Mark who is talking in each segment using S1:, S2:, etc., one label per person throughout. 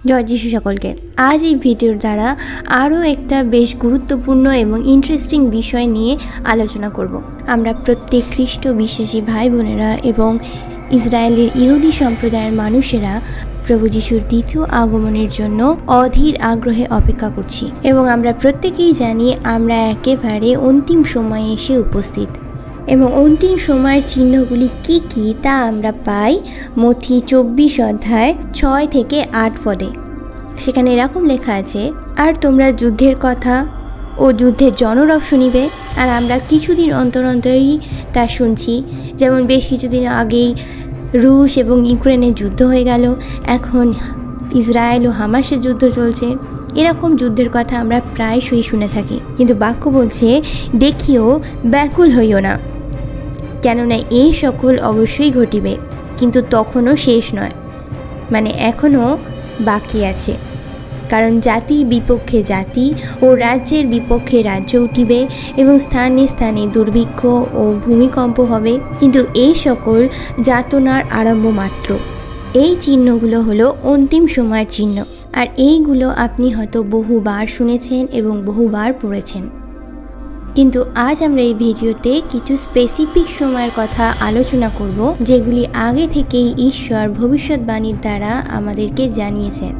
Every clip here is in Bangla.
S1: জয় যিশু সকলকে। আজ এই ভিডিওর দ্বারা আরও একটা বেশ গুরুত্বপূর্ণ এবং ইন্টারেস্টিং বিষয় নিয়ে আলোচনা করব। আমরা প্রত্যেক খ্রিস্ট বিশ্বাসী ভাই বোনেরা এবং ইসরায়েলের ইহুদি সম্প্রদায়ের মানুষেরা প্রভু যিশুর দ্বিতীয় আগমনের জন্য অধীর আগ্রহে অপেক্ষা করছি এবং আমরা প্রত্যেকেই জানি আমরা একেবারে অন্তিম সময়ে এসে উপস্থিত এবং অন্তিম সময়ের চিহ্নগুলি কি কি তা আমরা পাই মথি 24 অধ্যায় 6 থেকে 8 পদে। সেখানে এরকম লেখা আছে, আর তোমরা যুদ্ধের কথা ও যুদ্ধের জনরব শুনিবে। আর আমরা কিছুদিন অন্তর অন্তরই তা শুনছি, যেমন বেশ কিছুদিন আগেই রুশ এবং ইউক্রেনের যুদ্ধ হয়ে গেল, এখন ইসরায়েল ও হামাসের যুদ্ধ চলছে। এরকম যুদ্ধের কথা আমরা প্রায়শই শুনে থাকি, কিন্তু বাক্য বলছে দেখিও ব্যাকুল হইও না, কেননা এই সকল অবশ্যই ঘটিবে, কিন্তু তখনও শেষ নয়, মানে এখনও বাকি আছে। কারণ জাতির বিপক্ষে জাতি ও রাজ্যের বিপক্ষে রাজ্য উঠিবে এবং স্থানে স্থানে দুর্ভিক্ষ ও ভূমিকম্প হবে, কিন্তু এই সকল যাতনার আরম্ভ মাত্র। এই চিহ্নগুলো হলো অন্তিম সময়ের চিহ্ন, আর এইগুলো আপনি হয়তো বহুবার শুনেছেন এবং বহুবার পড়েছেন। কিন্তু আজ আমরা এই ভিডিওতে কিছু স্পেসিফিক সময়ের কথা আলোচনা করব, যেগুলি আগে থেকেই ঈশ্বর ভবিষ্যৎবাণীর দ্বারা আমাদেরকে জানিয়েছেন।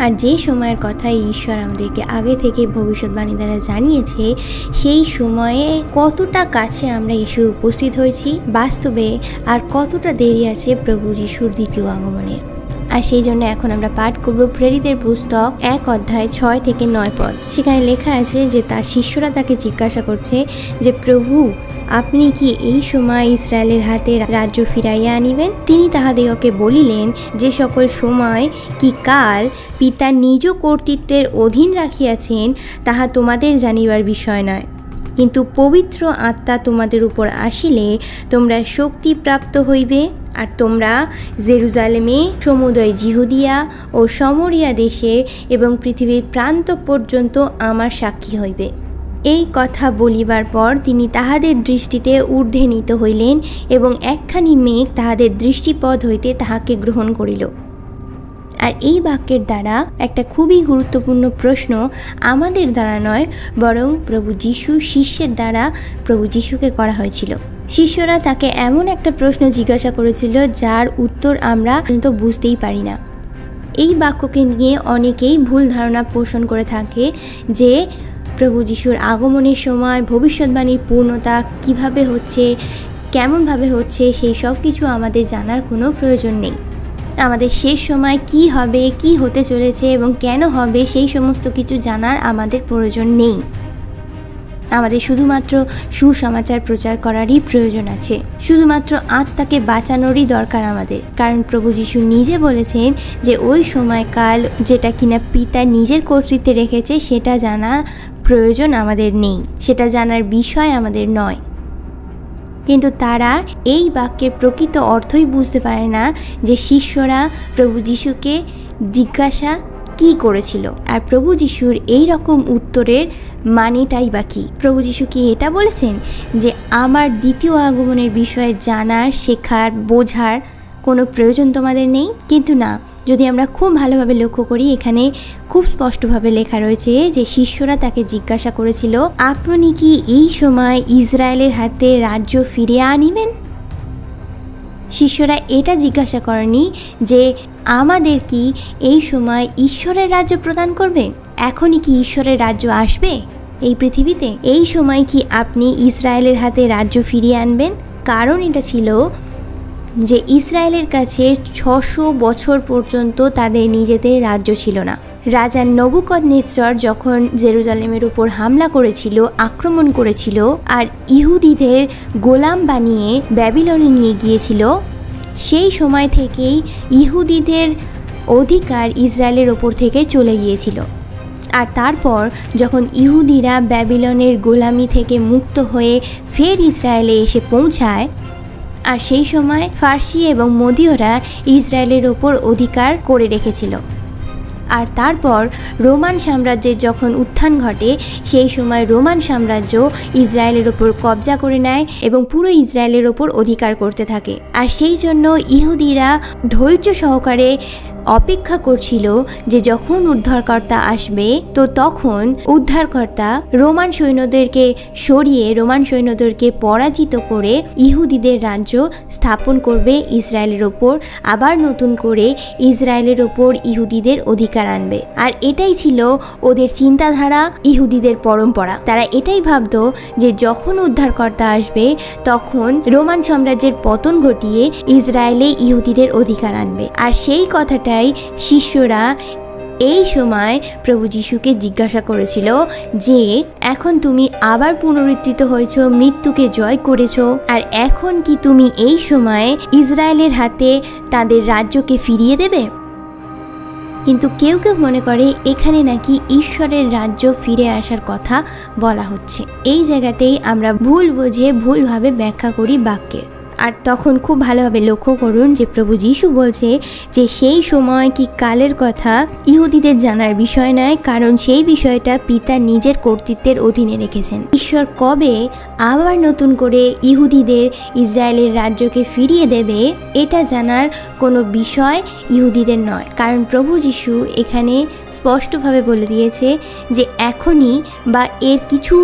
S1: আর যে সময়ের কথা ঈশ্বর আমাদেরকে আগে থেকে ভবিষ্যৎবাণী দ্বারা জানিয়েছে, সেই সময়ে কতটা কাছে আমরা এসে উপস্থিত হয়েছি বাস্তবে, আর কতটা দেরি আছে প্রভু যিশুর দ্বিতীয় আগমনের। আর সেই জন্য এখন আমরা পাঠ করব প্রেরিতের পুস্তক 1 অধ্যায় 6 থেকে 9 পদ। সেখানে লেখা আছে যে তার শিষ্যরা তাকে জিজ্ঞাসা করছে যে, প্রভু আপনি কি এই সময় ইসরায়েলের হাতে রাজ্য ফিরাইয়া আনিবেন? তিনি তাহাদিগকে বলিলেন, যে সকল সময় কি কাল পিতা নিজ কর্তৃত্বের অধীন রাখিয়াছেন তাহা তোমাদের জানিবার বিষয় নয়, কিন্তু পবিত্র আত্মা তোমাদের উপর আসিলে তোমরা শক্তি প্রাপ্ত হইবে, আর তোমরা জেরুজালেমে, সমুদয় জিহুদিয়া ও সমরিয়া দেশে এবং পৃথিবীর প্রান্ত পর্যন্ত আমার সাক্ষী হইবে। এই কথা বলিবার পর তিনি তাহাদের দৃষ্টিতে ঊর্ধ্বে নীত হইলেন এবং একখানি মেঘ তাহাদের দৃষ্টিপথ হইতে তাহাকে গ্রহণ করিল। আর এই বাক্যের দ্বারা একটা খুবই গুরুত্বপূর্ণ প্রশ্ন আমাদের দ্বারা নয়, বরং প্রভু যিশু শিষ্যের দ্বারা প্রভু যিশুকে করা হয়েছিল। শিষ্যরা তাকে এমন একটা প্রশ্ন জিজ্ঞাসা করেছিল যার উত্তর আমরা কিন্তু বুঝতেই পারি না। এই বাক্যকে নিয়ে অনেকেই ভুল ধারণা পোষণ করে থাকে যে প্রভু যিশুর আগমনের সময় ভবিষ্যৎবাণীর পূর্ণতা কিভাবে হচ্ছে, কেমনভাবে হচ্ছে, সেই সব কিছু আমাদের জানার কোনো প্রয়োজন নেই। আমাদের শেষ সময় কি হবে, কি হতে চলেছে এবং কেন হবে, সেই সমস্ত কিছু জানার আমাদের প্রয়োজন নেই। আমাদের শুধুমাত্র সুসমাচার প্রচার করারই প্রয়োজন আছে, শুধুমাত্র আত্মাকে বাঁচানোরই দরকার আমাদের। কারণ প্রভু যিশু নিজে বলেছেন যে ওই সময়কাল যেটা কিনা পিতা নিজের কর্তৃত্বে রেখেছে সেটা জানার প্রয়োজন আমাদের নেই, সেটা জানার বিষয় আমাদের নয়। কিন্তু তারা এই বাক্যের প্রকৃত অর্থই বুঝতে পারে না যে শিষ্যরা প্রভু যিশুকে জিজ্ঞাসা কি করেছিল, আর প্রভু যিশুর এই রকম উত্তরের মানেটাই বা কী। প্রভু যিশু কি এটা বলেছেন যে আমার দ্বিতীয় আগমনের বিষয়ে জানার, শেখার, বোঝার কোনো প্রয়োজন তোমাদের নেই? কিন্তু না, যদি আমরা খুব ভালোভাবে লক্ষ্য করি, এখানে খুব স্পষ্টভাবে লেখা রয়েছে যে শিষ্যরা তাকে জিজ্ঞাসা করেছিল, আপনি কি এই সময় ইসরায়েলের হাতে রাজ্য ফিরিয়ে আনিবেন? শিষ্যরা এটা জিজ্ঞাসা করেনি যে আমাদের কি এই সময় ঈশ্বরের রাজ্য প্রদান করবেন, এখনই কি ঈশ্বরের রাজ্য আসবে এই পৃথিবীতে, এই সময় কি আপনি ইসরায়েলের হাতে রাজ্য ফিরিয়ে আনবেন? কারণ এটা ছিল যে ইসরায়েলের কাছে 600 বছর পর্যন্ত তাদের নিজেদের রাজ্য ছিল না। রাজা নবুকদনেছর যখন জেরুজালেমের উপর হামলা করেছিল, আক্রমণ করেছিল, আর ইহুদিদের গোলাম বানিয়ে ব্যাবিলনে নিয়ে গিয়েছিল, সেই সময় থেকেই ইহুদিদের অধিকার ইসরায়েলের ওপর থেকে চলে গিয়েছিল। আর তারপর যখন ইহুদিরা ব্যাবিলনের গোলামি থেকে মুক্ত হয়ে ফের ইসরায়েলে এসে পৌঁছায়, আর সেই সময় ফার্সি এবং মদীয়রা ইসরায়েলের ওপর অধিকার করে রেখেছিল। আর তারপর রোমান সাম্রাজ্যের যখন উত্থান ঘটে, সেই সময় রোমান সাম্রাজ্য ইসরায়েলের ওপর কবজা করে নেয় এবং পুরো ইসরায়েলের ওপর অধিকার করতে থাকে। আর সেই জন্য ইহুদিরা ধৈর্য সহকারে অপেক্ষা করছিল যে যখন উদ্ধারকর্তা আসবে তো তখন উদ্ধারকর্তা রোমান সৈন্যদেরকে সরিয়ে রোমান সৈন্যদেরকে পরাজিত করে ইহুদিদের রাজ্য স্থাপন করবে ইসরায়েলের ওপর, আবার নতুন করে ইসরায়েলের ওপর ইহুদিদের অধিকার আনবে। আর এটাই ছিল ওদের চিন্তাধারা, ইহুদিদের পরম্পরা। তারা এটাই ভাবত যে যখন উদ্ধারকর্তা আসবে তখন রোমান সাম্রাজ্যের পতন ঘটিয়ে ইসরায়েলে ইহুদিদের অধিকার আনবে। আর সেই কথাটাই শিষ্যরা এই সময় প্রভু যিশুকে জিজ্ঞাসা করেছিল যে এখন তুমি আবার পুনরুত্থিত হয়েছ, মৃত্যুকে জয় করেছ, আর এখন কি তুমি এই সময়ে ইসরায়েলের হাতে তাদের রাজ্যকে ফিরিয়ে দেবে? কিন্তু কেউ কেউ মনে করে এখানে নাকি ঈশ্বরের রাজ্য ফিরে আসার কথা বলা হচ্ছে। এই জায়গাতেই আমরা ভুল বুঝে ভুলভাবে ব্যাখ্যা করি বাক্যের। আর তখন খুব ভালোভাবে লক্ষ্য করুন যে প্রভু যিশু বলছে যে সেই সময় কি কালের কথা ইহুদিদের জানার বিষয় নয়, কারণ সেই বিষয়টা পিতা নিজের কর্তৃত্বের অধীনে রেখেছেন। ঈশ্বর কবে আবার নতুন করে ইহুদিদের ইসরায়েলের রাজ্যকে ফিরিয়ে দেবে এটা জানার কোনো বিষয় ইহুদিদের নয়, কারণ প্রভু যিশু এখানে স্পষ্টভাবে বলে দিয়েছে যে এখনই বা এর কিছু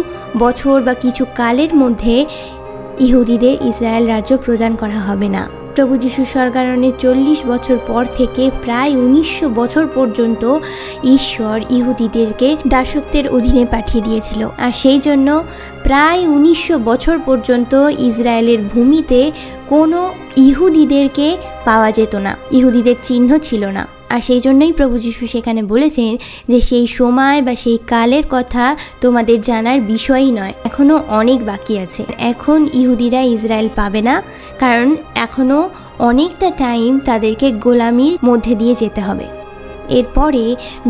S1: বছর বা কিছু কালের মধ্যে ইহুদিদের ইসরায়েল রাজ্য প্রদান করা হবে না। প্রভু যিশু স্বর্গারোহণের 40 বছর পর থেকে প্রায় 1900 বছর পর্যন্ত ঈশ্বর ইহুদিদেরকে দাসত্বের অধীনে পাঠিয়ে দিয়েছিল। আর সেই জন্য প্রায় 1900 বছর পর্যন্ত ইসরায়েলের ভূমিতে কোনো ইহুদিদেরকে পাওয়া যেত না, ইহুদিদের চিহ্ন ছিল না। আর সেই জন্যই প্রভু যিশু সেখানে বলেছেন যে সেই সময় বা সেই কালের কথা তোমাদের জানার বিষয়ই নয়, এখনও অনেক বাকি আছে। এখন ইহুদিরা ইসরায়েল পাবে না, কারণ এখনও অনেকটা টাইম তাদেরকে গোলামির মধ্যে দিয়ে যেতে হবে। এরপরে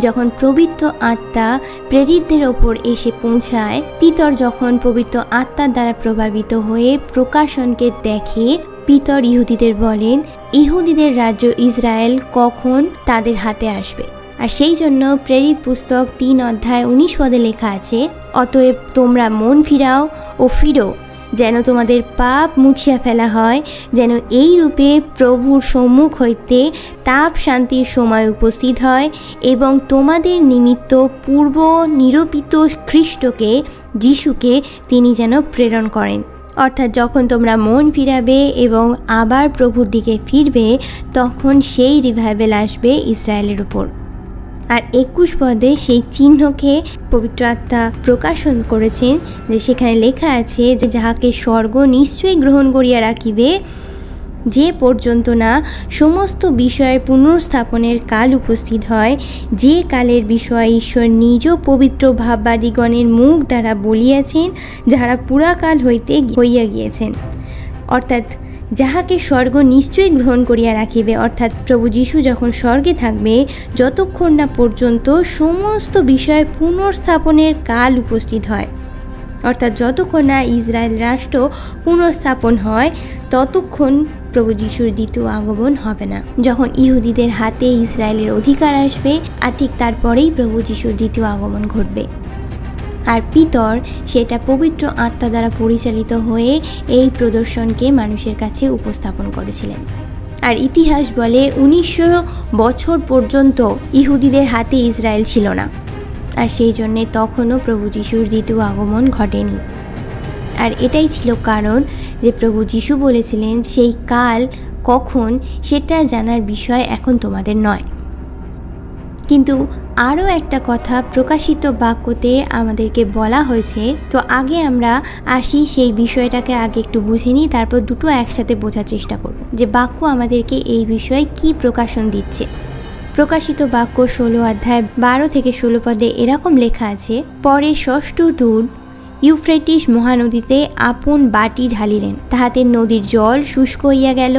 S1: যখন পবিত্র আত্মা প্রেরিতদের ওপর এসে পৌঁছায়, পিতর যখন পবিত্র আত্মার দ্বারা প্রভাবিত হয়ে প্রকাশনকে দেখে, পিতর ইহুদিদের বলেন ইহুদিদের রাজ্য ইসরায়েল কখন তাদের হাতে আসবে। আর সেই জন্য প্রেরিত পুস্তক 3 অধ্যায় 19 পদে লেখা আছে, অতএব তোমরা মন ফিরাও ও ফিরো, যেন তোমাদের পাপ মুছিয়া ফেলা হয়, যেন এই রূপে প্রভুর সম্মুখ হইতে তাপ শান্তির সময় উপস্থিত হয়, এবং তোমাদের নিমিত্ত পূর্ব নিরূপিত খ্রিস্টকে যিশুকে তিনি যেন প্রেরণ করেন। অর্থাৎ যখন তোমরা মন ফিরাবে এবং আবার প্রভুর দিকে ফিরবে তখন সেই রিভাইভেল আসবে ইসরায়েলের উপর। আর 21 পদে সেই চিহ্নকে পবিত্র আত্মা প্রকাশন করেছেন, যে সেখানে লেখা আছে যে যাহাকে স্বর্গ নিশ্চয়ই গ্রহণ করিয়া রাখিবে, যে পর্যন্ত না সমস্ত বিষয়ের পুনর্স্থাপনের কাল উপস্থিত হয়, যে কালের বিষয়ে ঈশ্বর নিজ পবিত্র ভাববাদীগণের মুখ দ্বারা বলিয়াছেন, যাহারা পুরাকাল হইতে হইয়া গিয়েছেন। অর্থাৎ যাহাকে স্বর্গ নিশ্চয়ই গ্রহণ করিয়া রাখিবে, অর্থাৎ প্রভু যিশু যখন স্বর্গে থাকবে যতক্ষণ না পর্যন্ত সমস্ত বিষয় পুনর্স্থাপনের কাল উপস্থিত হয়, অর্থাৎ যতক্ষণ না ইসরায়েল রাষ্ট্র পুনর্স্থাপন হয় ততক্ষণ প্রভু যিশুর দ্বিতীয় আগমন হবে না। যখন ইহুদিদের হাতে ইসরায়েলের অধিকার আসবে আর ঠিক তারপরেই প্রভু যিশুর দ্বিতীয় আগমন ঘটবে। আর পিতর সেটা পবিত্র আত্মা দ্বারা পরিচালিত হয়ে এই প্রদর্শনকে মানুষের কাছে উপস্থাপন করেছিলেন। আর ইতিহাস বলে 1900 বছর পর্যন্ত ইহুদিদের হাতে ইসরায়েল ছিল না, আর সেই জন্যে তখনও প্রভু যিশুর দ্বিতীয় আগমন ঘটেনি। আর এটাই ছিল কারণ যে প্রভু যিশু বলেছিলেন সেই কাল কখন সেটা জানার বিষয় এখন তোমাদের নয়। কিন্তু আরও একটা কথা প্রকাশিত বাক্যতে আমাদেরকে বলা হয়েছে, তো আগে আমরা আসি সেই বিষয়টাকে আগে একটু বুঝে নিই, তারপর দুটো একসাথে বোঝার চেষ্টা করব যে বাক্য আমাদেরকে এই বিষয়ে কি প্রকাশন দিচ্ছে। প্রকাশিত বাক্য 16 অধ্যায় 12 থেকে 16 পদে এরকম লেখা আছে, পরে ষষ্ঠ দূত ইউফ্রেটিস মহানদীতে আপন বাটি ঢালিলেন, তাহাতে নদীর জল শুষ্ক হইয়া গেল,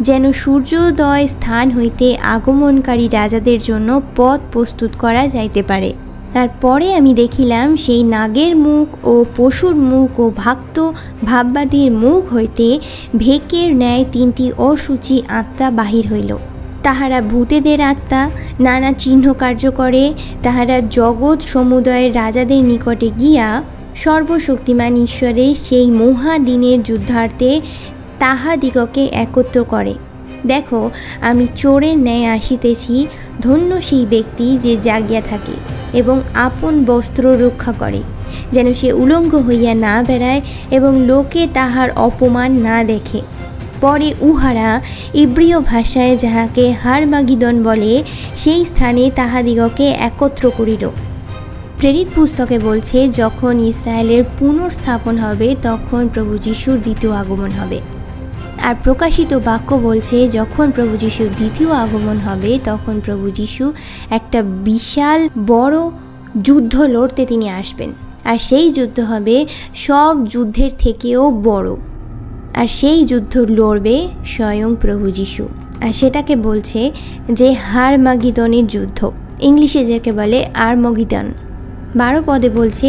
S1: যেন সূর্যোদয় স্থান হইতে আগমনকারী রাজাদের জন্য পথ প্রস্তুত করা যাইতে পারে। তারপরে আমি দেখিলাম সেই নাগের মুখ ও পশুর মুখ ও ভাক্ত ভাববাদীর মুখ হইতে ভেকের ন্যায় 3টি অসুচি আত্মা বাহির হইল। তাহারা ভূতেদের আত্মা, নানা চিহ্ন কার্য করে, তাহারা জগৎ সমুদয়ের রাজাদের নিকটে গিয়া সর্বশক্তিমান ঈশ্বরের সেই মহাদিনের যুদ্ধার্থে তাহাদিগকে একত্র করে দেখো, আমি চোরের ন্যায় আসিতেছি, ধন্য সেই ব্যক্তি যে জাগিয়া থাকে এবং আপন বস্ত্র রক্ষা করে, যেন সে উলঙ্গ হইয়া না বেড়ায় এবং লোকে তাহার অপমান না দেখে। পরে উহারা ইব্রিয় ভাষায় যাহাকে হারমাগিদন বলে, সেই স্থানে তাহাদিগকে একত্র করিল। প্রেরিত পুস্তকে বলছে, যখন ইসরায়েলের পুনর্স্থাপন হবে তখন প্রভু যিশুর দ্বিতীয় আগমন হবে। আর প্রকাশিত বাক্য বলছে, যখন প্রভু যিশুর দ্বিতীয় আগমন হবে তখন প্রভু যিশু একটা বিশাল বড় যুদ্ধ লড়তে তিনি আসবেন। আর সেই যুদ্ধ হবে সব যুদ্ধের থেকেও বড়। আর সেই যুদ্ধ লড়বে স্বয়ং প্রভু যিশু। আর সেটাকে বলছে যে হারমাগিদনের যুদ্ধ, ইংলিশে যাকে বলে আর্মগিদন। 12 পদে বলছে,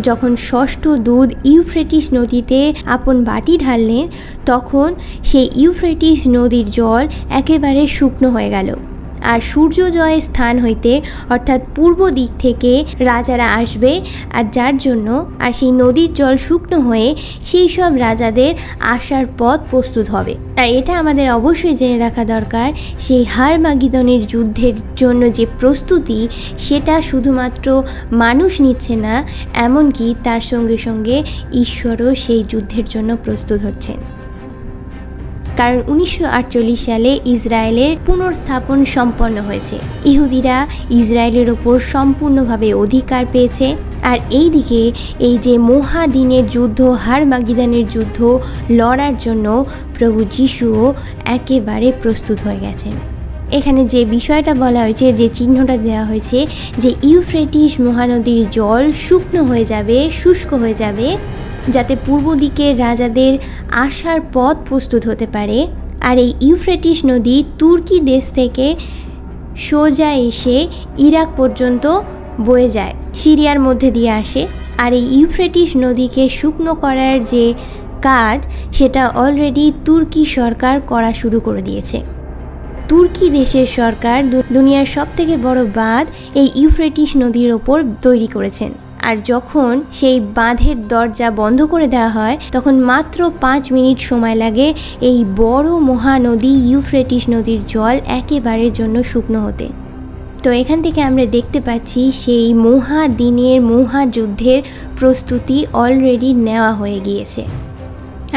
S1: যখন ষষ্ঠ দূত ইউফ্রেটিস নদীতে আপন বাটি ঢাললেন, তখন সেই ইউফ্রেটিস নদীর জল একেবারে শুকনো হয়ে গেল। আর সূর্যোদয়ের স্থান হইতে অর্থাৎ পূর্ব দিক থেকে রাজারা আসবে, আর যার জন্য আর সেই নদীর জল শুকনো হয়ে সেই সব রাজাদের আসার পথ প্রস্তুত হবে। আর এটা আমাদের অবশ্যই জেনে রাখা দরকার, সেই হারমাগিদনের যুদ্ধের জন্য যে প্রস্তুতি, সেটা শুধুমাত্র মানুষ নিচ্ছে না, এমনকি তার সঙ্গে সঙ্গে ঈশ্বরও সেই যুদ্ধের জন্য প্রস্তুত হচ্ছেন। কারণ 1948 সালে ইসরায়েলের পুনর্স্থাপন সম্পন্ন হয়েছে। ইহুদিরা ইসরায়েলের ওপর সম্পূর্ণভাবে অধিকার পেয়েছে। আর এই দিকে এই যে মহাদিনের যুদ্ধ, হারমাগিদনের যুদ্ধ লড়ার জন্য প্রভু যিশুও একেবারে প্রস্তুত হয়ে গেছেন। এখানে যে বিষয়টা বলা হয়েছে, যে চিহ্নটা দেওয়া হয়েছে, যে ইউফ্রেটিস মহানদীর জল শুকনো হয়ে যাবে, শুষ্ক হয়ে যাবে, যাতে পূর্ব দিকের রাজাদের আসার পথ প্রস্তুত হতে পারে। আর এই ইউফ্রেটিস নদী তুর্কি দেশ থেকে সোজা এসে ইরাক পর্যন্ত বয়ে যায়, সিরিয়ার মধ্যে দিয়ে আসে। আর এই ইউফ্রেটিস নদীকে শুকনো করার যে কাজ, সেটা অলরেডি তুর্কি সরকার করা শুরু করে দিয়েছে। তুর্কি দেশের সরকার দুনিয়ার সবথেকে বড় বাঁধ এই ইউফ্রেটিস নদীর ওপর তৈরি করেছেন। আর যখন সেই বাঁধের দরজা বন্ধ করে দেওয়া হয়, তখন মাত্র 5 মিনিট সময় লাগে এই বড় মহানদী ইউফ্রেটিস নদীর জল একেবারের জন্য শুকনো হতে। তো এখান থেকে আমরা দেখতে পাচ্ছি সেই মহাদিনের মহাযুদ্ধের প্রস্তুতি অলরেডি নেওয়া হয়ে গিয়েছে।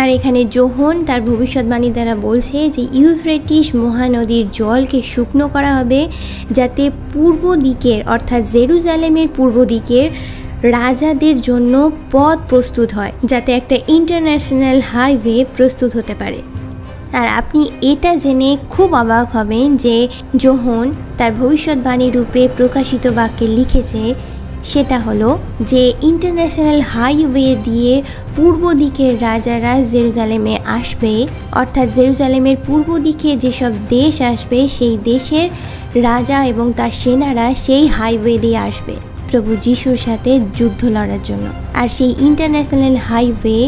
S1: আর এখানে যোহন তার ভবিষ্যৎবাণী দ্বারা বলছে যে ইউফ্রেটিস মহানদীর জলকে শুকনো করা হবে, যাতে পূর্ব দিকের অর্থাৎ জেরুজালেমের পূর্ব দিকের রাজাদের জন্য পথ প্রস্তুত হয়, যাতে একটা ইন্টারন্যাশনাল হাইওয়ে প্রস্তুত হতে পারে। আর আপনি এটা জেনে খুব অবাক হবেন যে যোহন তার ভবিষ্যৎবাণী রূপে প্রকাশিত বাক্যে লিখেছে, সেটা হলো যে ইন্টারন্যাশনাল হাইওয়ে দিয়ে পূর্ব দিকের রাজারা জেরুজালেমে আসবে, অর্থাৎ জেরুজালেমের পূর্ব দিকে যেসব দেশ আসবে, সেই দেশের রাজা এবং তার সেনারা সেই হাইওয়ে দিয়ে আসবে প্রভু যিশুর সাথে যুদ্ধ লড়ার জন্য। আর সেই ইন্টারন্যাশনাল হাইওয়ে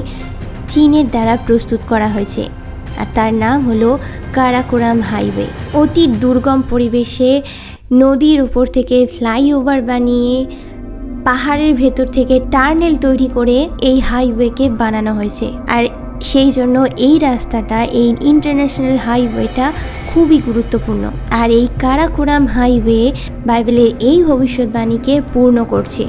S1: চীনের দ্বারা প্রস্তুত করা হয়েছে, আর তার নাম হলো কারাকোরাম হাইওয়ে। অতি দুর্গম পরিবেশে নদীর উপর থেকে ফ্লাইওভার বানিয়ে পাহাড়ের ভেতর থেকে টার্নেল তৈরি করে এই হাইওয়েকে বানানো হয়েছে। আর সেই জন্য এই রাস্তাটা, এই ইন্টারন্যাশনাল হাইওয়েটা খুবই গুরুত্বপূর্ণ। আর এই কারাকোরাম হাইওয়ে বাইবেলের এই ভবিষ্যৎবাণীকে পূর্ণ করছে,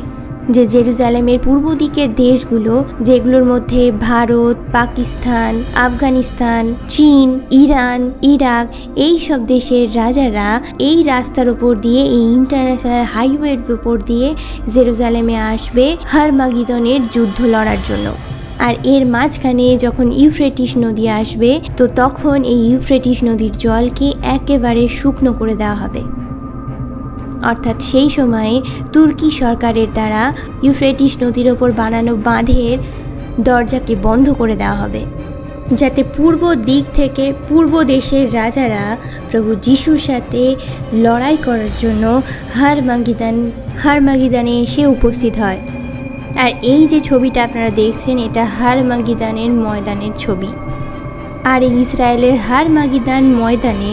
S1: যে জেরুজালেমের পূর্ব দিকের দেশগুলো, যেগুলোর মধ্যে ভারত, পাকিস্তান, আফগানিস্তান, চীন, ইরান, ইরাক, এই সব দেশের রাজারা এই রাস্তার উপর দিয়ে, এই ইন্টারন্যাশনাল হাইওয়ের উপর দিয়ে জেরুজালেমে আসবে হারমাগিদনের যুদ্ধ লড়ার জন্য। আর এর মাঝখানে যখন ইউফ্রেটিস নদী আসবে, তো তখন এই ইউফ্রেটিস নদীর জলকে একেবারে শুকনো করে দেওয়া হবে। অর্থাৎ সেই সময়ে তুর্কি সরকারের দ্বারা ইউফ্রেটিস নদীর ওপর বানানো বাঁধের দরজাকে বন্ধ করে দেওয়া হবে, যাতে পূর্ব দিক থেকে পূর্ব দেশের রাজারা প্রভু যিশুর সাথে লড়াই করার জন্য হারমাগিদানে এসে উপস্থিত হয়। আর এই যে ছবিটা আপনারা দেখছেন, এটা হারমাগিদানের ময়দানের ছবি। আর এই ইসরায়েলের হারমাগিদান ময়দানে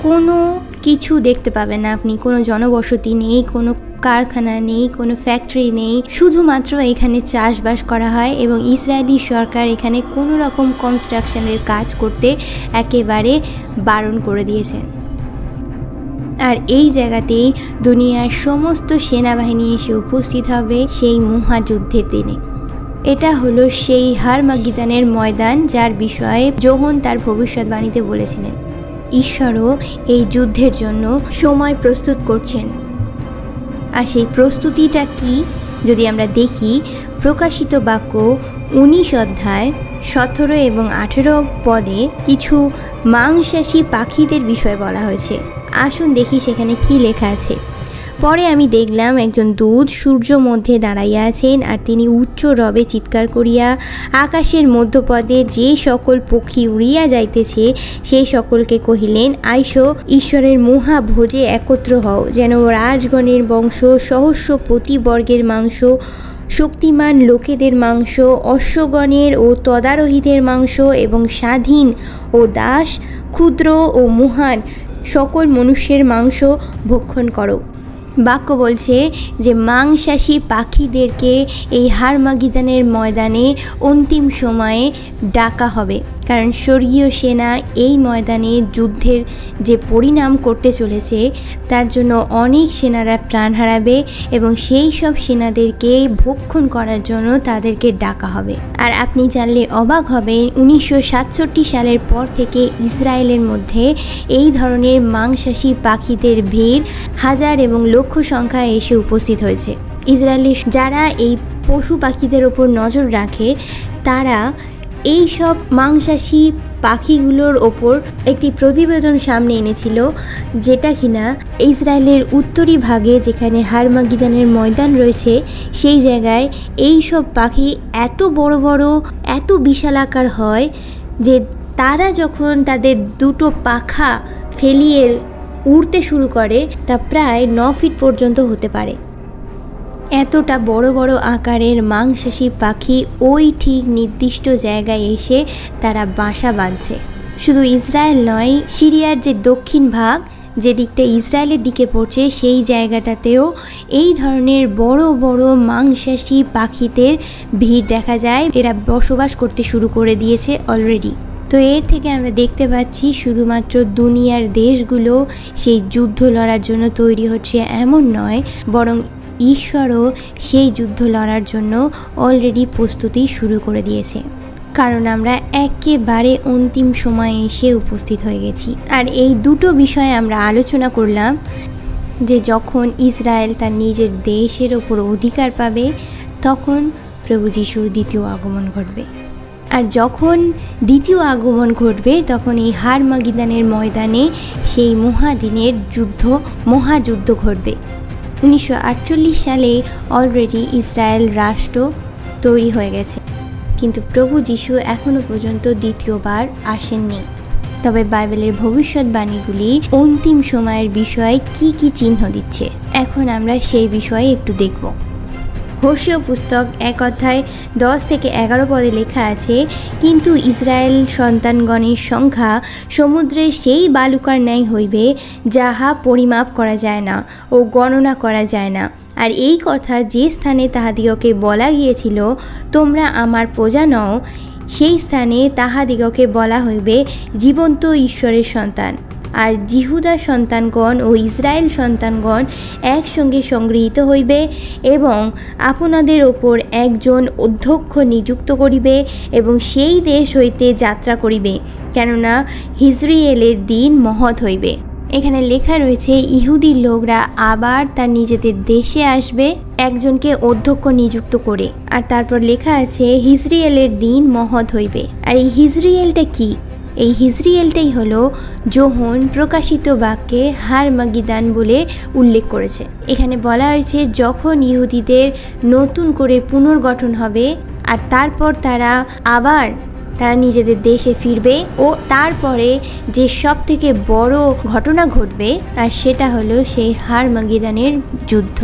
S1: কোনো কিছু দেখতে পাবেন না আপনি। কোনো জনবসতি নেই, কোনো কারখানা নেই, কোনো ফ্যাক্টরি নেই, শুধুমাত্র এখানে চাষবাস করা হয় এবং ইসরায়েলি সরকার এখানে কোনো রকম কনস্ট্রাকশনের কাজ করতে একেবারে বারণ করে দিয়েছে। আর এই জায়গাতেই দুনিয়ার সমস্ত সেনাবাহিনী এসে উপস্থিত হবে সেই মহাযুদ্ধের দিনে। এটা হলো সেই হারমাগিদানের ময়দান, যার বিষয়ে যোহন তার ভবিষ্যৎবাণীতে বলেছিলেন। ঈশ্বরও এই যুদ্ধের জন্য সময় প্রস্তুত করছেন। আর সেই প্রস্তুতিটা কি যদি আমরা দেখি, প্রকাশিত বাক্য 19 অধ্যায় 17 এবং 18 পদে কিছু মাংসাশী পাখিদের বিষয়ে বলা হয়েছে। আসুন দেখি সেখানে কি লেখা আছে। পরে আমি দেখলাম একজন দূত সূর্য মধ্যে দাঁড়াইয়া আছেন, আর তিনি উচ্চ রবে চিৎকার করিয়া আকাশের মধ্যপদে যে সকল পক্ষী উড়িয়া যাইতেছে সেই সকলকে কহিলেন, আইসো, ঈশ্বরের মহাভোজে একত্র হও, যেন রাজগণের বংশ, সহস্রপতি বর্গের মাংস, শক্তিমান লোকেদের মাংস, অশ্বগণের ও তদারোহীদের মাংস এবং স্বাধীন ও দাস, ক্ষুদ্র ও মহান সকল মনুষ্যের মাংস ভক্ষণ করো। বাক্য বলছে যে মাংসাশী পাখিদেরকে এই হারমাগিদানের ময়দানে অন্তিম সময়ে ডাকা হবে, কারণ স্বর্গীয় সেনা এই ময়দানে যুদ্ধের যে পরিণাম করতে চলেছে তার জন্য অনেক সেনারা প্রাণ হারাবে এবং সেই সব সেনাদেরকে ভক্ষণ করার জন্য তাদেরকে ডাকা হবে। আর আপনি জানলে অবাক হবেন, 1967 সালের পর থেকে ইসরায়েলের মধ্যে এই ধরনের মাংসাশী পাখিদের ভিড় হাজার এবং লক্ষ সংখ্যায় এসে উপস্থিত হয়েছে। ইসরায়েলের যারা এই পশু পাখিদের ওপর নজর রাখে তারা এই সব মাংসাশী পাখিগুলোর ওপর একটি প্রতিবেদন সামনে এনেছিল, যেটা কিনা ইসরায়েলের উত্তরি ভাগে যেখানে হারমাগিদানের ময়দান রয়েছে সেই জায়গায় এই সব পাখি এত বড় বড়, এত বিশালাকার হয় যে তারা যখন তাদের দুটো পাখা ফেলিয়ে উড়তে শুরু করে তা প্রায় 9 ফিট পর্যন্ত হতে পারে। এতটা বড় বড় আকারের মাংসাশী পাখি ওই ঠিক নির্দিষ্ট জায়গায় এসে তারা বাসা বাঁধছে। শুধু ইসরায়েল নয়, সিরিয়ার যে দক্ষিণ ভাগ, যে দিকটা ইসরায়েলের দিকে পড়ছে সেই জায়গাটাতেও এই ধরনের বড় বড় মাংসাশী পাখিদের ভিড় দেখা যায়। এরা বসবাস করতে শুরু করে দিয়েছে অলরেডি। তো এর থেকে আমরা দেখতে পাচ্ছি শুধুমাত্র দুনিয়ার দেশগুলো সেই যুদ্ধ লড়ার জন্য তৈরি হচ্ছে এমন নয়, বরং ঈশ্বরও সেই যুদ্ধ লড়ার জন্য অলরেডি প্রস্তুতি শুরু করে দিয়েছে, কারণ আমরা একেবারে অন্তিম সময়ে এসে উপস্থিত হয়ে গেছি। আর এই দুটো বিষয়ে আমরা আলোচনা করলাম যে যখন ইসরায়েল তার নিজের দেশের ওপর অধিকার পাবে তখন প্রভু যিশুর দ্বিতীয় আগমন ঘটবে। আর যখন দ্বিতীয় আগমন ঘটবে তখন এই হারমাগিদানের ময়দানে সেই মহাদিনের মহাযুদ্ধ ঘটবে। 1948 সালে অলরেডি ইসরায়েল রাষ্ট্র তৈরি হয়ে গেছে, কিন্তু প্রভু যিশু এখনও পর্যন্ত দ্বিতীয়বার আসেননি। তবে বাইবেলের ভবিষ্যৎবাণীগুলি অন্তিম সময়ের বিষয়ে কি কি চিহ্ন দিচ্ছে, এখন আমরা সেই বিষয়ে একটু দেখব। হোশিয়া পুস্তক 1 অধ্যায় 10 থেকে 11 পদে লেখা আছে, কিন্তু ইসরায়েল সন্তানগণের সংখ্যা সমুদ্রের সেই বালুকার ন্যায় হইবে, যাহা পরিমাপ করা যায় না ও গণনা করা যায় না। আর এই কথা যে স্থানে তাহাদিগকে বলা গিয়েছিল, তোমরা আমার প্রজা নও, সেই স্থানে তাহাদিগকে বলা হইবে জীবন্ত ঈশ্বরের সন্তান। আর জিহুদা সন্তানগণ ও ইসরায়েল সন্তানগণ একসঙ্গে সংগৃহীত হইবে এবং আপনাদের ওপর একজন অধ্যক্ষ নিযুক্ত করিবে এবং সেই দেশ হইতে যাত্রা করিবে, কেননা হিজরিয়েলের দিন মহৎ হইবে। এখানে লেখা রয়েছে ইহুদি লোকরা আবার তার নিজেদের দেশে আসবে একজনকে অধ্যক্ষ নিযুক্ত করে। আর তারপর লেখা আছে হিজরিয়েলের দিন মহৎ হইবে। আর এই হিজরিয়েলটা কি? এই হিজরিয়েলটাই হলো যোহন প্রকাশিত বাক্যে হারমাগিদান বলে উল্লেখ করেছে। এখানে বলা হয়েছে যখন ইহুদিদের নতুন করে পুনর্গঠন হবে আর তারপর তারা নিজেদের দেশে ফিরবে ও তারপরে যে সব থেকে বড় ঘটনা ঘটবে আর সেটা হলো সেই হারমাগিদানের যুদ্ধ।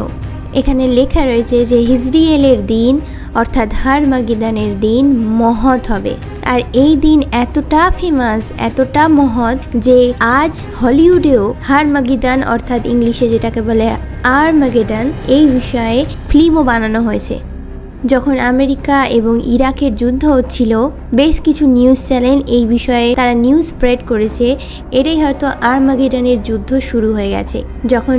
S1: এখানে লেখা রয়েছে যে হিজরিয়েলের দিন অর্থাৎ হারমাগিদানের দিন মহৎ হবে। আর এই দিন এতটা ফেমাস, এতটা মহৎ যে আজ হলিউডেও হারমাগিদান অর্থাৎ ইংলিশে যেটাকে বলে আর্মাগেডন এই বিষয়ে ফিল্মও বানানো হয়েছে। যখন আমেরিকা এবং ইরাকের যুদ্ধ হচ্ছিল, বেশ কিছু নিউজ চ্যানেল এই বিষয়ে তারা নিউজ স্প্রেড করেছে এটাই হয়তো আর্মাগেডনের যুদ্ধ শুরু হয়ে গেছে। যখন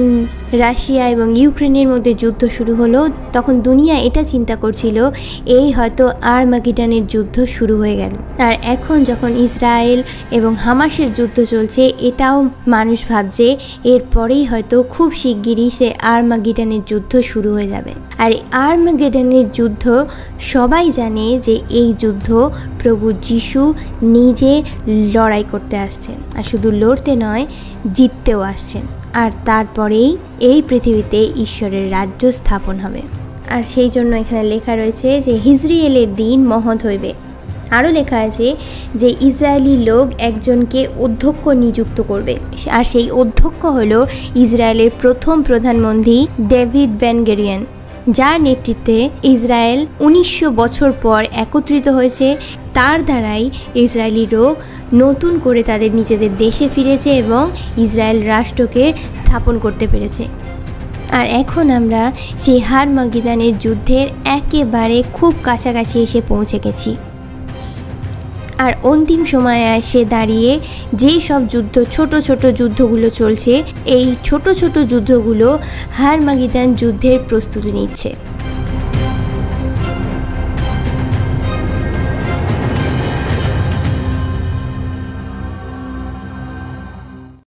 S1: রাশিয়া এবং ইউক্রেনের মধ্যে যুদ্ধ শুরু হলো তখন দুনিয়া এটা চিন্তা করছিল এই হয়তো আর্মাগেডনের যুদ্ধ শুরু হয়ে গেল। আর এখন যখন ইসরায়েল এবং হামাসের যুদ্ধ চলছে এটাও মানুষ ভাবছে এরপরেই হয়তো খুব শিগগিরই সে আর্মাগেডনের যুদ্ধ শুরু হয়ে যাবে। আর আর্মাগেডনের যুদ্ধ সবাই জানে যে এই যুদ্ধ প্রভু যিশু নিজে লড়াই করতে আসছেন, আর শুধু লড়তে নয় জিততেও আসছেন। আর তারপরেই এই পৃথিবীতে ঈশ্বরের রাজ্য স্থাপন হবে। আর সেই জন্য এখানে লেখা রয়েছে যে হিজরিয়েলের দিন মহৎ হইবে। আরও লেখা আছে যে ইসরায়েলি লোক একজনকে অধ্যক্ষ নিযুক্ত করবে, আর সেই অধ্যক্ষ হলো ইসরায়েলের প্রথম প্রধানমন্ত্রী ডেভিড বেন গেরিয়ন, যার নেতৃত্বে ইসরায়েল 1900 বছর পর একত্রিত হয়েছে। তার দ্বারাই ইসরায়েলি লোক নতুন করে তাদের নিজেদের দেশে ফিরেছে এবং ইসরায়েল রাষ্ট্রকে স্থাপন করতে পেরেছে। আর এখন আমরা সেই হারমাগিদানের যুদ্ধের একেবারে খুব কাছাকাছি এসে পৌঁছে গেছি। আর অন্তিম সময়ে এসে দাঁড়িয়ে যেই সব যুদ্ধ, ছোট ছোট যুদ্ধগুলো চলছে, এই ছোট ছোট যুদ্ধগুলো হারমাগিদান যুদ্ধের প্রস্তুতি নিচ্ছে।